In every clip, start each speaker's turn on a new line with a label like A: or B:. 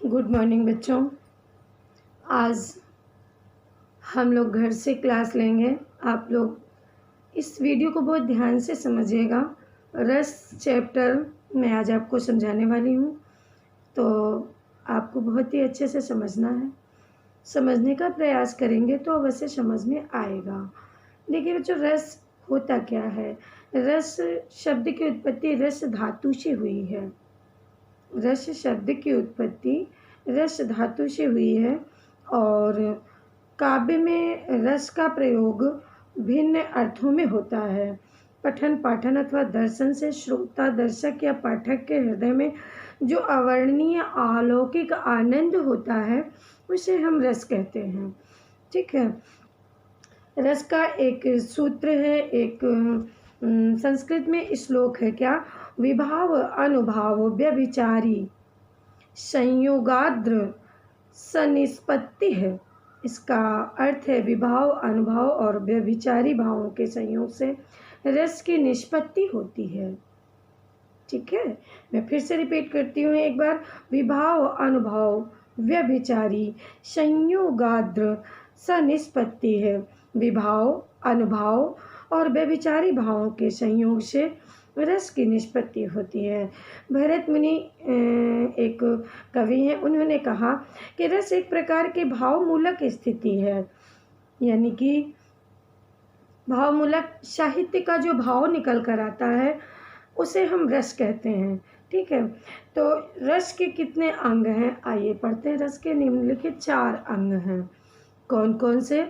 A: Good morning बच्चों। आज हम लोग घर से क्लास लेंगे। आप लोग इस वीडियो को बहुत ध्यान से समझिएगा। रस चैप्टर मैं आज आपको समझाने वाली हूँ, तो आपको बहुत ही अच्छे से समझना है। समझने का प्रयास करेंगे तो अवश्य समझ में आएगा। देखिए बच्चों, रस होता क्या है। रस शब्द की उत्पत्ति रस धातु से हुई है। रस शब्द की उत्पत्ति रस धातु से हुई है और काव्य में रस का प्रयोग भिन्न अर्थों में होता है। पठन पाठन अथवा दर्शन से श्रोता दर्शक या पाठक के हृदय में जो अवर्णनीय अलौकिक आनंद होता है उसे हम रस कहते हैं। ठीक है। रस का एक सूत्र है, एक संस्कृत में श्लोक है क्या, विभाव अनुभाव व्यभिचारी संयोगाद्र सनिष्पत्ति है। इसका अर्थ है विभाव अनुभाव और व्यभिचारी भावों के संयोग से रस की निष्पत्ति होती है। ठीक है, मैं फिर से रिपीट करती हूँ एक बार। विभाव अनुभाव व्यभिचारी संयोगाद्र सनिष्पत्ति है। विभाव अनुभाव और व्यभिचारी भावों के संयोग से रस की निष्पत्ति होती है। भरत मुनि एक कवि हैं, उन्होंने कहा कि रस एक प्रकार की भावमूलक स्थिति है, यानी कि भावमूलक साहित्य का जो भाव निकल कर आता है उसे हम रस कहते हैं। ठीक है, तो रस के कितने अंग हैं आइए पढ़ते हैं। रस के निम्नलिखित 4 अंग हैं। कौन कौन से?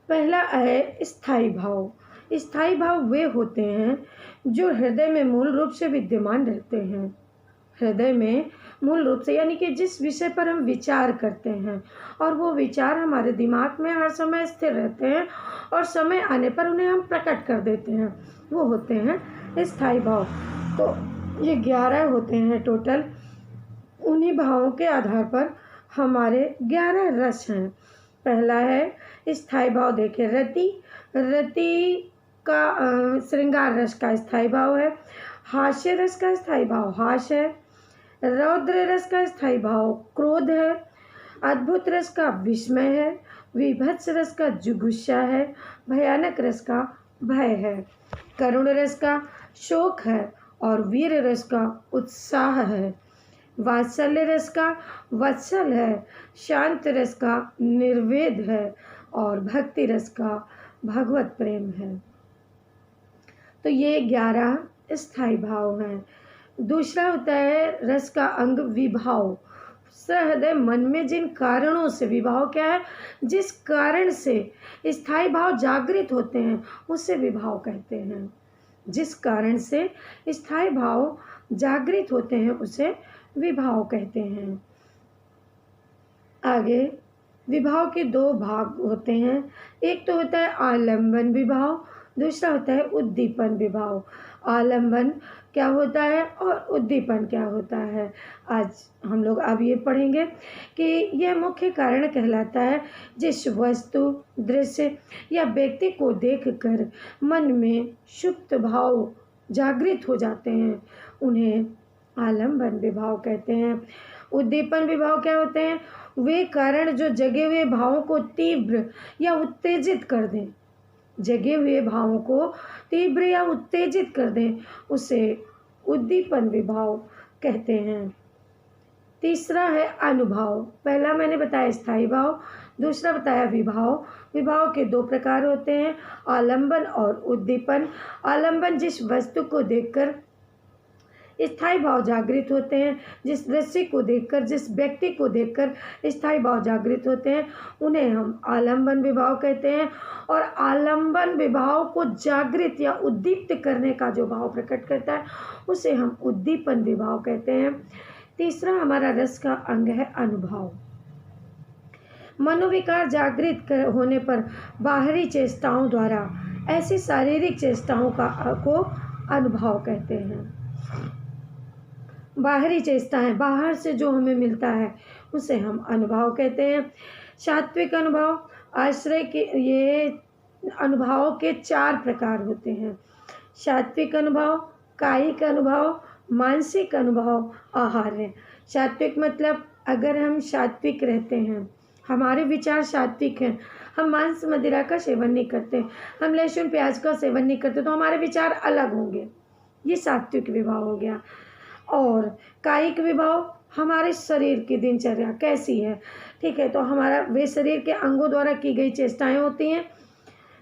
A: पहला है स्थायी भाव। स्थायी भाव वे होते हैं जो हृदय में मूल रूप से विद्यमान रहते हैं। हृदय में मूल रूप से यानी कि जिस विषय पर हम विचार करते हैं और वो विचार हमारे दिमाग में हर समय स्थिर रहते हैं और समय आने पर उन्हें हम प्रकट कर देते हैं, वो होते हैं स्थायी भाव। तो ये 11 होते हैं टोटल। उन्हीं भावों के आधार पर हमारे 11 रस हैं। पहला है स्थायी भाव। देखिए, रति रति का श्रृंगार रस का स्थायी भाव है। हास्य रस का स्थायी भाव हास्य है। रौद्र रस का स्थायी भाव क्रोध है। अद्भुत रस का विस्मय है। विभत्स रस का जुगुस्सा है। भयानक रस का भय है। करुण रस का शोक है और वीर रस का उत्साह है। वात्सल्य रस का वत्सल है। शांत रस का निर्वेद है और भक्ति रस का भगवत प्रेम है। तो ये 11 स्थायी भाव हैं। दूसरा होता है रस का अंग विभाव। सहृदय मन में जिन कारणों से, विभाव क्या है, जिस कारण से स्थायी भाव जागृत होते हैं उसे विभाव कहते हैं। जिस कारण से स्थायी भाव जागृत होते हैं उसे विभाव कहते हैं। आगे विभाव के 2 भाग होते हैं। एक तो होता है आलंबन विभाव, दूसरा होता है उद्दीपन विभाव। आलंबन क्या होता है और उद्दीपन क्या होता है, आज हम लोग अब ये पढ़ेंगे कि यह मुख्य कारण कहलाता है जिस वस्तु, दृश्य या व्यक्ति को देखकर मन में सुप्त भाव जागृत हो जाते हैं, उन्हें आलंबन विभाव कहते हैं। उद्दीपन विभाव क्या होते हैं? वे कारण जो जगे हुए भावों को तीव्र या उत्तेजित कर दें। जगे हुए भावों को तीव्र या उत्तेजित कर दें, उसे उद्दीपन विभाव कहते हैं। तीसरा है अनुभाव। पहला मैंने बताया स्थायी भाव, दूसरा बताया विभाव। विभाव के 2 प्रकार होते हैं, आलंबन और उद्दीपन। आलंबन जिस वस्तु को देखकर स्थायी भाव जागृत होते हैं, जिस दृश्य को देखकर, जिस व्यक्ति को देखकर स्थायी भाव जागृत होते हैं, उन्हें हम आलंबन विभाव कहते हैं। और आलंबन विभाव को जागृत या उद्दीप्त करने का जो भाव प्रकट करता है उसे हम उद्दीपन विभाव कहते हैं। तीसरा हमारा रस का अंग है अनुभव। मनोविकार जागृत होने पर बाहरी चेष्टाओं द्वारा ऐसी शारीरिक चेष्टाओं को अनुभव कहते हैं। बाहरी चेष्टाएं, बाहर से जो हमें मिलता है उसे हम अनुभव कहते हैं। सात्विक अनुभव, आश्रय के, ये अनुभवों के 4 प्रकार होते हैं। सात्विक अनुभव, कायिक अनुभव, मानसिक अनुभव आहार है। सात्विक मतलब अगर हम सात्विक रहते हैं, हमारे विचार सात्विक हैं, हम मांस मदिरा का सेवन नहीं करते, हम लहसुन प्याज का सेवन नहीं करते, तो हमारे विचार अलग होंगे। ये सात्विक विभाव हो गया। और कायिक विभाव हमारे शरीर की दिनचर्या कैसी है, ठीक है, तो हमारा वे शरीर के अंगों द्वारा की गई चेष्टाएं होती हैं,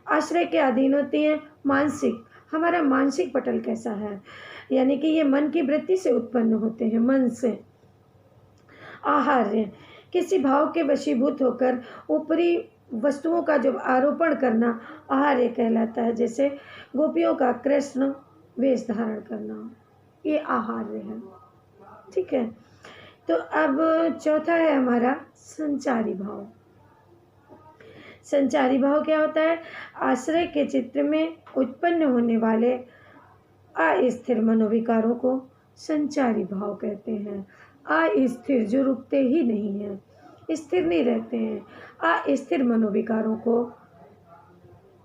A: आश्रय के अधीन होती हैं। मानसिक, हमारा मानसिक पटल कैसा है, यानी कि ये मन की वृत्ति से उत्पन्न होते हैं, मन से। आहार्य, किसी भाव के वशीभूत होकर ऊपरी वस्तुओं का जो आरोपण करना आहार्य कहलाता है। जैसे गोपियों का कृष्ण वेश धारण करना, ये आहार्य है, ठीक है। तो अब चौथा है हमारा संचारी भाव। संचारी भाव क्या होता है? आश्रय के चित्र में उत्पन्न होने वाले अस्थिर मनोविकारों को संचारी भाव कहते हैं। अस्थिर, जो रुकते ही नहीं हैं, स्थिर नहीं रहते हैं, अस्थिर मनोविकारों को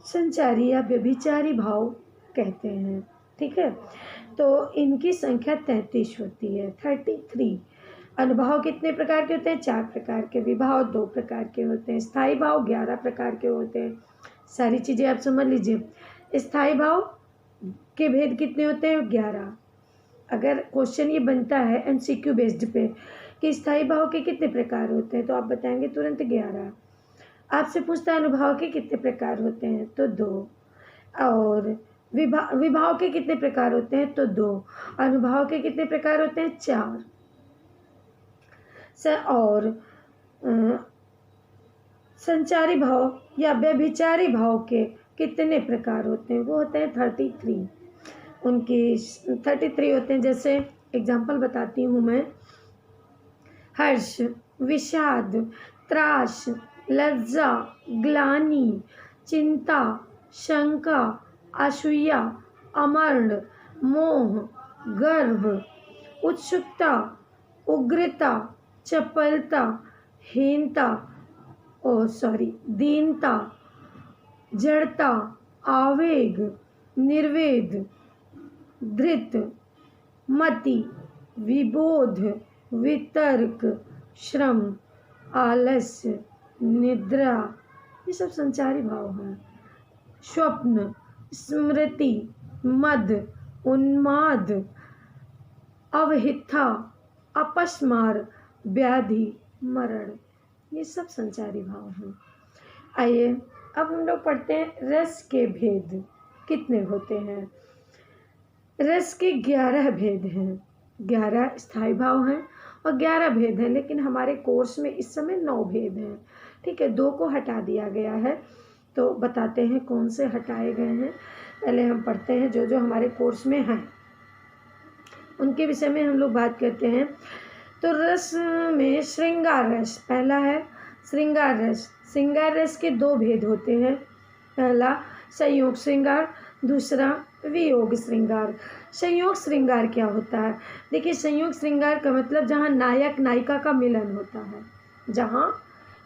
A: संचारी या व्यभिचारी भाव कहते हैं, ठीक है। तो इनकी संख्या 33 होती है, 33। अनुभाव कितने प्रकार के होते हैं? 4 प्रकार के। विभाव 2 प्रकार के होते हैं। स्थायी भाव 11 प्रकार के होते हैं। सारी चीज़ें आप समझ लीजिए। स्थायी भाव के भेद कितने होते हैं? 11। अगर क्वेश्चन ये बनता है MCQ बेस्ड पे कि स्थायी भाव के कितने प्रकार होते हैं, तो आप बताएंगे तुरंत 11। आपसे पूछता है अनुभाव के कितने प्रकार होते हैं, तो 2। और विभाव के कितने प्रकार होते हैं, तो 2। अनुभाव के कितने प्रकार होते हैं? 4। और संचारी भाव या व्यभिचारी भाव के कितने प्रकार होते हैं? वो होते हैं 33। उनकी 33 होते हैं। जैसे एग्जाम्पल बताती हूँ मैं। हर्ष, विषाद, त्रास, लज्जा, ग्लानि, चिंता, शंका, असूया, अमर्ण, मोह, गर्व, उत्सुकता, उग्रता, चपलता, हीनता, दीनता, जड़ता, आवेग, निर्वेद, धृत, मति, विबोध, वितर्क, श्रम, आलस्य, निद्रा, ये सब संचारी भाव हैं। स्वप्न, स्मृति, मद, उन्माद, अवहिथा, अपस्मार, व्याधि, मरण, ये सब संचारी भाव हैं। आइए अब हम लोग पढ़ते हैं रस के भेद कितने होते हैं। रस के 11 भेद हैं। 11 स्थायी भाव हैं और 11 भेद हैं, लेकिन हमारे कोर्स में इस समय 9 भेद हैं, ठीक है। 2 को हटा दिया गया है, तो बताते हैं कौन से हटाए गए हैं। पहले हम पढ़ते हैं जो जो हमारे कोर्स में हैं, उनके विषय में हम लोग बात करते हैं। तो रस में श्रृंगार रस पहला है। श्रृंगार रस, श्रृंगार रस के 2 भेद होते हैं। पहला संयोग श्रृंगार, दूसरा वियोग श्रृंगार। संयोग श्रृंगार क्या होता है? देखिए, संयोग श्रृंगार का मतलब जहाँ नायक नायिका का मिलन होता है, जहाँ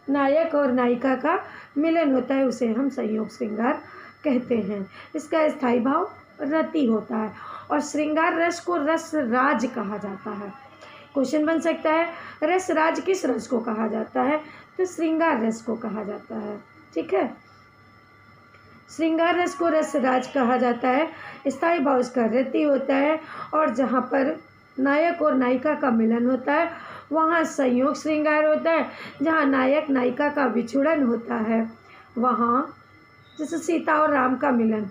A: नायक और नायिका का मिलन होता है, उसे हम संयोग श्रृंगार कहते हैं। इसका स्थायी भाव रति होता है। और श्रृंगार रस को रस राज कहा जाता है। क्वेश्चन बन सकता है रस राज किस रस को कहा जाता है? तो श्रृंगार रस को कहा जाता है, ठीक है। श्रृंगार रस को रस राज कहा जाता है। स्थायी भाव इसका रति होता है। और जहाँ पर नायक और नायिका का मिलन होता है वहाँ संयोग श्रृंगार होता है। जहाँ नायक नायिका का विछुड़न होता है वहाँ, जैसे सीता और राम का मिलन,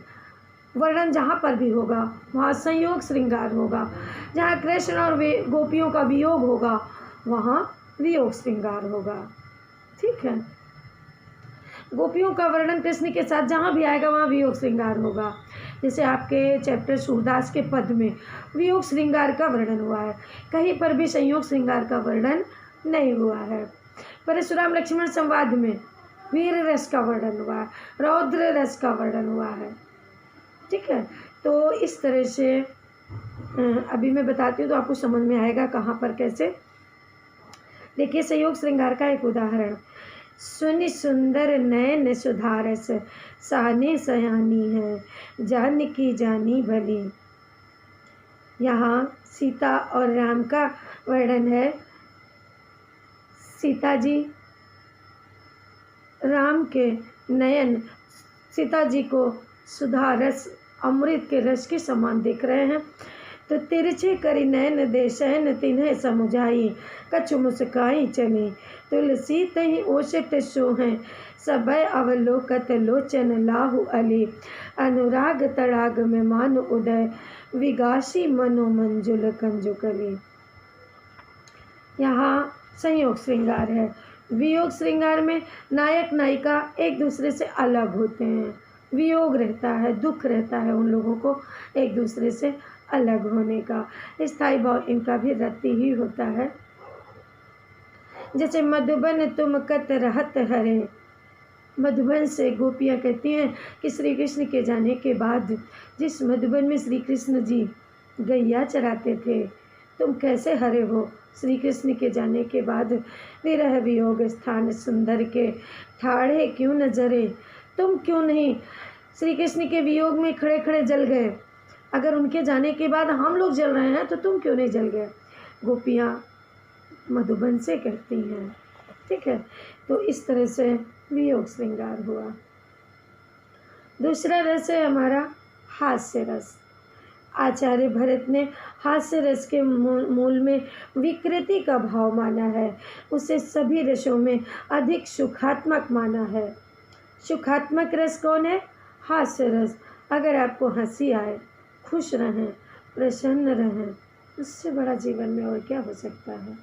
A: वर्णन जहाँ पर भी होगा वहाँ संयोग श्रृंगार होगा। जहाँ कृष्ण और गोपियों का वियोग होगा वहाँ वियोग श्रृंगार होगा, ठीक है। गोपियों का वर्णन कृष्ण के साथ जहाँ भी आएगा वहाँ वियोग श्रृंगार होगा। जैसे आपके चैप्टर सूरदास के पद में वियोग श्रृंगार का वर्णन हुआ है, कहीं पर भी संयोग श्रृंगार का वर्णन नहीं हुआ है। परशुराम लक्ष्मण संवाद में वीर रस का वर्णन हुआ है, रौद्र रस का वर्णन हुआ है, ठीक है। तो इस तरह से अभी मैं बताती हूँ तो आपको समझ में आएगा कहाँ पर कैसे। देखिए, संयोग श्रृंगार का एक उदाहरण। सुनि सुंदर नयन सुधारस, सहने सयानी है, जान की जानी भली। यहाँ सीता और राम का वर्णन है। सीता जी राम के नयन सीता जी को सुधा रस अमृत के रस के समान दिख रहे हैं। तो तिरछे करी नयन दे शयन तिन्हें समुझाई, कछु मुस्काई चली तुलसी तही ओषट सोहें, सबय अवलोकत लोचन लाहु अली, अनुराग तड़ाग में मान उदय, विगासी मनो मंजुल कंजुकली। यहाँ संयोग श्रृंगार है। वियोग श्रृंगार में नायक नायिका एक दूसरे से अलग होते हैं, वियोग रहता है, दुख रहता है उन लोगों को एक दूसरे से अलग होने का। स्थायी भाव इनका भी रति ही होता है। जैसे मधुबन तुम कत रहत हरे, मधुबन से गोपियाँ कहती हैं कि श्री कृष्ण के जाने के बाद जिस मधुबन में श्री कृष्ण जी गैया चराते थे, तुम कैसे हरे हो। श्री कृष्ण के जाने के बाद विरह वियोग स्थान सुंदर के, ठाढ़े क्यों न जरे, तुम क्यों नहीं श्री कृष्ण के वियोग में खड़े खड़े जल गए। अगर उनके जाने के बाद हम लोग जल रहे हैं तो तुम क्यों नहीं जल गए। गोपियाँ मधुबन से कहती हैं। ठीक है, तो इस तरह से वियोग श्रृंगार हुआ। दूसरा रस है हमारा हास्य रस। आचार्य भरत ने हास्य रस के मूल में विकृति का भाव माना है, उसे सभी रसों में अधिक सुखात्मक माना है। सुखात्मक रस कौन है? हास्य रस। अगर आपको हंसी आए, खुश रहें, प्रसन्न रहें, उससे बड़ा जीवन में और क्या हो सकता है।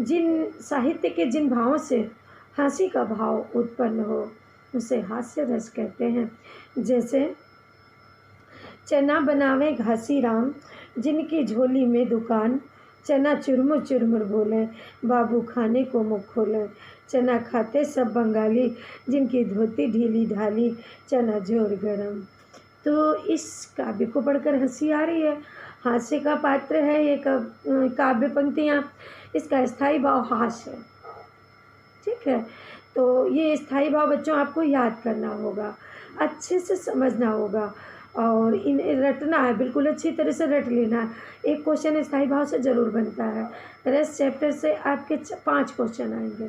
A: जिन साहित्य के जिन भावों से हंसी का भाव उत्पन्न हो उसे हास्य रस कहते हैं। जैसे चना बनावे घासी राम, जिनकी झोली में दुकान, चना चुरमुर चुरमुर बोले, बाबू खाने को मुख खोले, चना खाते सब बंगाली, जिनकी धोती ढीली ढाली, चना जोर गरम। तो इस काव्य को पढ़कर हंसी आ रही है, हास्य का पात्र है ये काव्य पंक्तियाँ, इसका स्थायी भाव हास्य है। ठीक है, तो ये स्थायी भाव बच्चों आपको याद करना होगा, अच्छे से समझना होगा और इन्हें रटना है, बिल्कुल अच्छी तरह से रट लेना है। एक क्वेश्चन स्थायी भाव से ज़रूर बनता है। रस चैप्टर से आपके 5 क्वेश्चन आएंगे।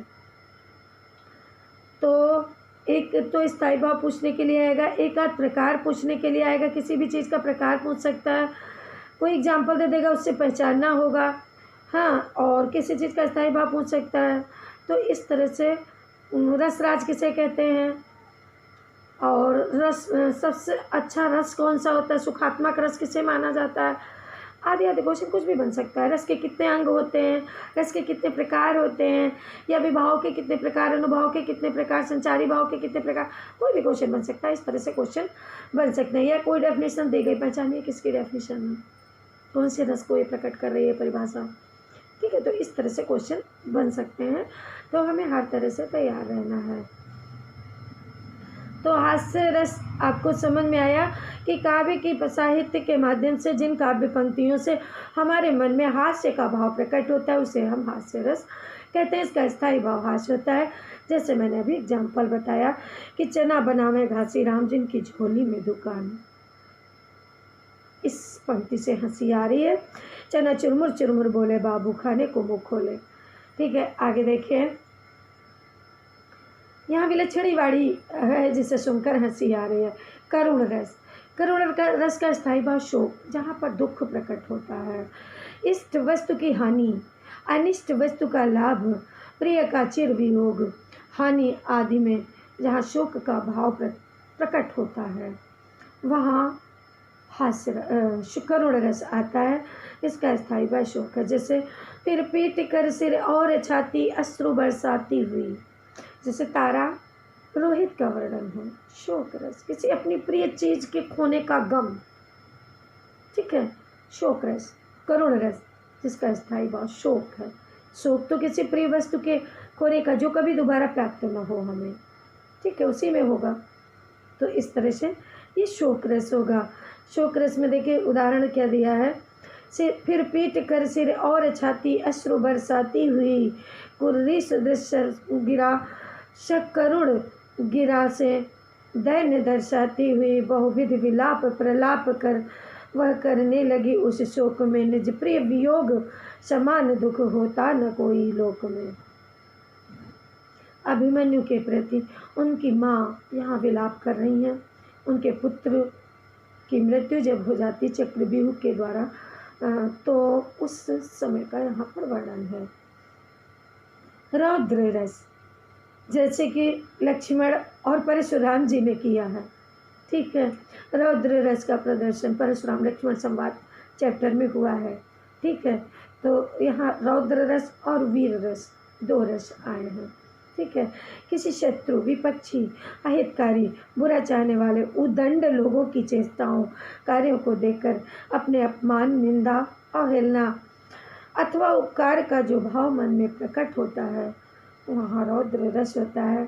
A: तो एक तो स्थायी भाव पूछने के लिए आएगा, एक आध प्रकार पूछने के लिए आएगा, किसी भी चीज़ का प्रकार पूछ सकता है, कोई एग्जाम्पल दे देगा, उससे पहचानना होगा। हाँ, और किसी चीज़ का स्थायी भाव पूछ सकता है। तो इस तरह से रसराज किसे कहते हैं और रस सबसे अच्छा रस कौन सा होता है, सुखात्मक रस किसे माना जाता है, आदि आदि क्वेश्चन कुछ भी बन सकता है। रस के कितने अंग होते हैं, रस के कितने प्रकार होते हैं, या विभाव के कितने प्रकार, अनुभव के कितने प्रकार, संचारी भाव के कितने प्रकार, कोई भी क्वेश्चन बन सकता है। इस तरह से क्वेश्चन बन सकते हैं। या कोई डेफिनेशन दी गई, पहचानिए किसकी डेफिनेशन है, कौन से रस को ये प्रकट कर रही है परिभाषा। ठीक है, तो इस तरह से क्वेश्चन बन सकते हैं। तो हमें हर तरह से तैयार रहना है। तो हास्य रस आपको समझ में आया कि काव्य की साहित्य के माध्यम से जिन काव्य पंक्तियों से हमारे मन में हास्य का भाव प्रकट होता है उसे हम हास्य रस कहते हैं। इसका स्थायी भाव हास्य होता है। जैसे मैंने अभी एग्जाम्पल बताया कि चना बनावे घासी राम, जिनकी झोली में दुकान। इस पंक्ति से हंसी आ रही है। चना चुरमुर चुरमुर बोले, बाबू खाने को मुँह खोले। ठीक है, आगे देखिए। यहाँ विलक्षणी वाणी है जिसे सुनकर हंसी आ रही है। करुण रस। करुण रस का स्थायी भाव शोक, जहाँ पर दुख प्रकट होता है। इष्ट वस्तु की हानि, अनिष्ट वस्तु का लाभ, प्रिय का चिर वियोग, हानि आदि में जहाँ शोक का भाव प्रकट होता है वहाँ हास्य करुण रस आता है। इसका स्थायी भाव शोक है। जैसे फिर पीट कर सिर और छाती, अश्रु बरसाती हुई। जैसे तारा रोहित का वर्णन हो। शोक रस, किसी अपनी प्रिय चीज़ के खोने का गम। ठीक है, शोक रस। करुण रस जिसका स्थायी भाव शोक है। शोक तो किसी प्रिय वस्तु के खोने का जो कभी दोबारा प्राप्त न हो हमें। ठीक है, उसी में होगा। तो इस तरह से ये शोक रस होगा। शोक रस में देखिए उदाहरण क्या दिया है। फिर पीट कर सिर और छाती, अश्रु बरसाती हुई, कुर्री सदृश गिरा, करुण गिरा से दैन्य दर्शाती हुई, बहुविध विलाप प्रलाप कर वह करने लगी उस शोक में, निज प्रिय वियोग समान दुख होता न कोई लोक में। अभिमन्यु के प्रति उनकी माँ यहाँ विलाप कर रही हैं। उनके पुत्र की मृत्यु जब हो जाती चक्रव्यूह के द्वारा, तो उस समय का यहाँ पर वर्णन है। रौद्र रस, जैसे कि लक्ष्मण और परशुराम जी ने किया है, ठीक है। रौद्र रस का प्रदर्शन परशुराम लक्ष्मण संवाद चैप्टर में हुआ है, ठीक है। तो यहाँ रौद्र रस और वीर रस, दो रस आए हैं, ठीक है। किसी शत्रु, विपक्षी, अहितकारी, बुरा चाहने वाले उदंड लोगों की चेष्टाओं, कार्यों को देखकर अपने अपमान, निंदा, अवहेलना अथवा उपकार का जो भाव मन में प्रकट होता है, वहाँ रौद्र रस होता है।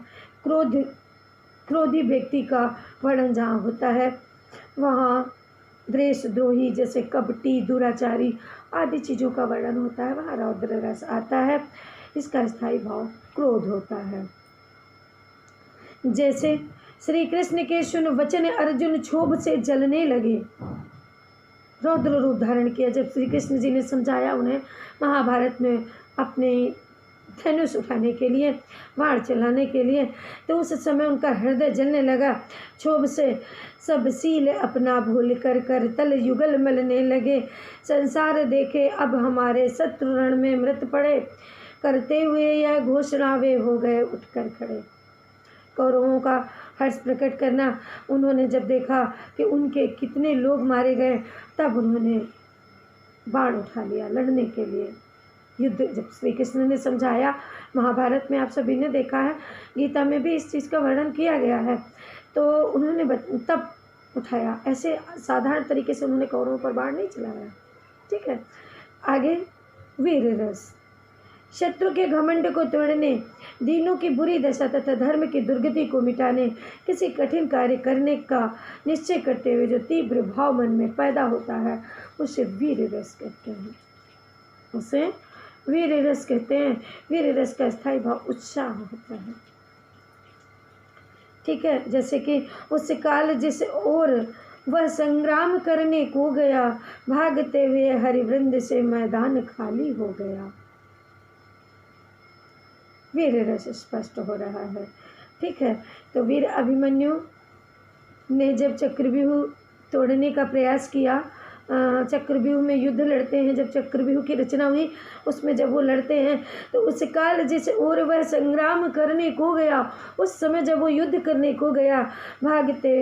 A: क्रोधी व्यक्ति का वर्णन जहाँ होता है, वहाँ द्वेषद्रोही जैसे कपटी, दुराचारी आदि चीज़ों का वर्णन होता है, वहाँ रौद्र रस आता है। इसका स्थायी भाव क्रोध होता है। जैसे श्री कृष्ण के सुन वचन अर्जुन क्षोभ से जलने लगे, रौद्र रूप धारण किया। जब श्री कृष्ण जी ने समझाया उन्हें महाभारत में अपने धनुष उठाने के लिए, बाण चलाने के लिए, तो उस समय उनका हृदय जलने लगा। क्षोभ से सब सील अपना भूल कर कर तल युगल मलने लगे। संसार देखे अब हमारे शत्रु रण में मृत पड़े, करते हुए यह घोषणा वे हो गए उठकर खड़े। कौरवों का हर्ष प्रकट करना, उन्होंने जब देखा कि उनके कितने लोग मारे गए, तब उन्होंने बाण उठा लिया लड़ने के लिए। युद्ध जब श्री कृष्ण ने समझाया, महाभारत में आप सभी ने देखा है, गीता में भी इस चीज़ का वर्णन किया गया है, तो उन्होंने तब उठाया। ऐसे साधारण तरीके से उन्होंने कौरवों पर बाण नहीं चलाया, ठीक है। आगे वीर रस, शत्रु के घमंड को तोड़ने, दीनों की बुरी दशा तथा धर्म की दुर्गति को मिटाने, किसी कठिन कार्य करने का निश्चय करते हुए जो तीव्र भाव मन में पैदा होता है, उसे वीर रस कहते हैं। उसे वीर रस कहते हैं। वीर रस का स्थायी भाव उत्साह होता है, ठीक है। जैसे कि उस काल जिस ओर वह संग्राम करने को गया, भागते हुए हरिवृंद से मैदान खाली हो गया। वीर रस स्पष्ट हो रहा है, ठीक है। तो वीर अभिमन्यु ने जब चक्रव्यूह तोड़ने का प्रयास किया, चक्रव्यूह में युद्ध लड़ते हैं, जब चक्रव्यूह की रचना हुई, उसमें जब वो लड़ते हैं, तो उस काल जिस ओर वह संग्राम करने को गया, उस समय जब वो युद्ध करने को गया, भागते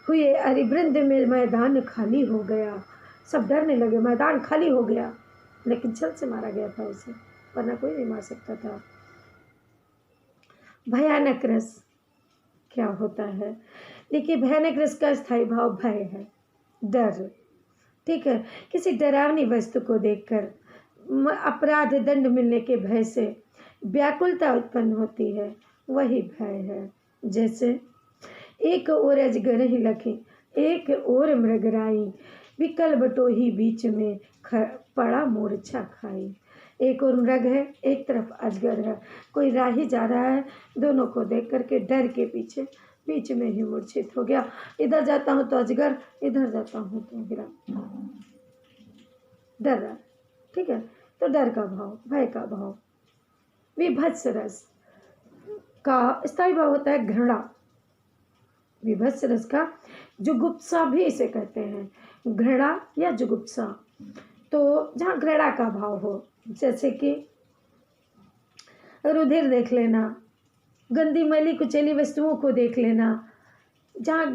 A: हुए हरिवृंद में मैदान खाली हो गया। सब डरने लगे, मैदान खाली हो गया, लेकिन छल से मारा गया था उसे, वरना कोई नहीं मार सकता था। भयानक रस क्या होता है? देखिए, भयानक रस का स्थायी भाव भय है, डर, ठीक है। किसी डरावनी वस्तु को देखकर अपराध दंड मिलने के भय से व्याकुलता उत्पन्न होती है, वही भय है। जैसे एक ओर अजगर लखे, एक ओर मृगराई, विकल बटोही बीच में पड़ा मूर्छा खाई। एक और मृग है, एक तरफ अजगर है, कोई राही जा रहा है, दोनों को देख करके डर के पीछे बीच में ही मूर्छित हो गया। इधर जाता हूँ तो अजगर, इधर जाता हूँ तो गिरा, डर रहा, ठीक है। तो डर का भाव, भय का भाव। विभत्स रस का स्थायी भाव होता है घृणा। विभत्स रस का जुगुप्सा भी इसे कहते हैं, घृणा या जुगुप्सा। तो जहाँ घृणा का भाव हो, जैसे कि रुधिर देख लेना, गंदी मैली कुचैली वस्तुओं को देख लेना, जहाँ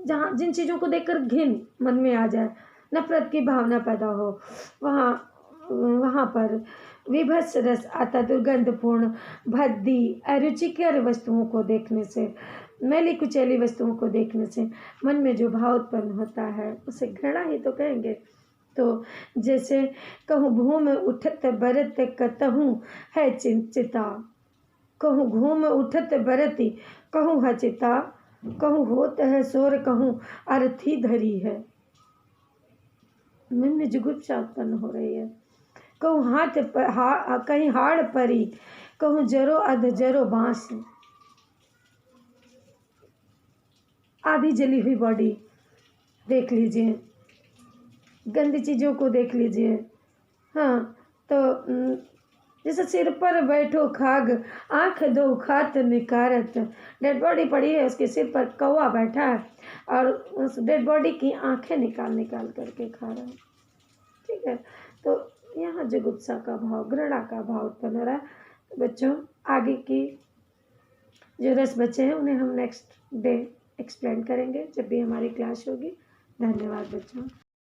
A: जहाँ जिन चीज़ों को देखकर घिन मन में आ जाए, नफरत की भावना पैदा हो, वहाँ पर विभत्स रस आता। दुर्गंधपूर्ण, भद्दी, अरुचिकर वस्तुओं को देखने से, मैली कुचैली वस्तुओं को देखने से मन में जो भाव उत्पन्न होता है, उसे घृणा ही तो कहेंगे। तो जैसे कहूँ घूम उठत बरत कतहूँ है चिंता, कहूँ घूम उठत बरती कहूँ है चिता, कहूँ होत है शोर कहूँ अर्थी धरी है। मन में जुगुप्सा उत्पन्न हो रही है। कहूँ कहीं हाड़ परी, कहूँ जरो अध जरो बांस, आधी जली हुई बॉडी देख लीजिए, गंदी चीज़ों को देख लीजिए। हाँ, तो जैसे सिर पर बैठो खाग, आँख दो खात निकारत। डेड बॉडी पड़ी है, उसके सिर पर कौवा बैठा है और उस डेड बॉडी की आँखें निकाल निकाल करके खा रहा है। ठीक है, तो यहाँ जुगुप्सा का भाव, घृणा का भाव उत्पन्न हो रहा है। तो बच्चों, आगे की जो रस बचे हैं उन्हें हम नेक्स्ट डे एक्सप्लेन करेंगे जब भी हमारी क्लास होगी। धन्यवाद बच्चों।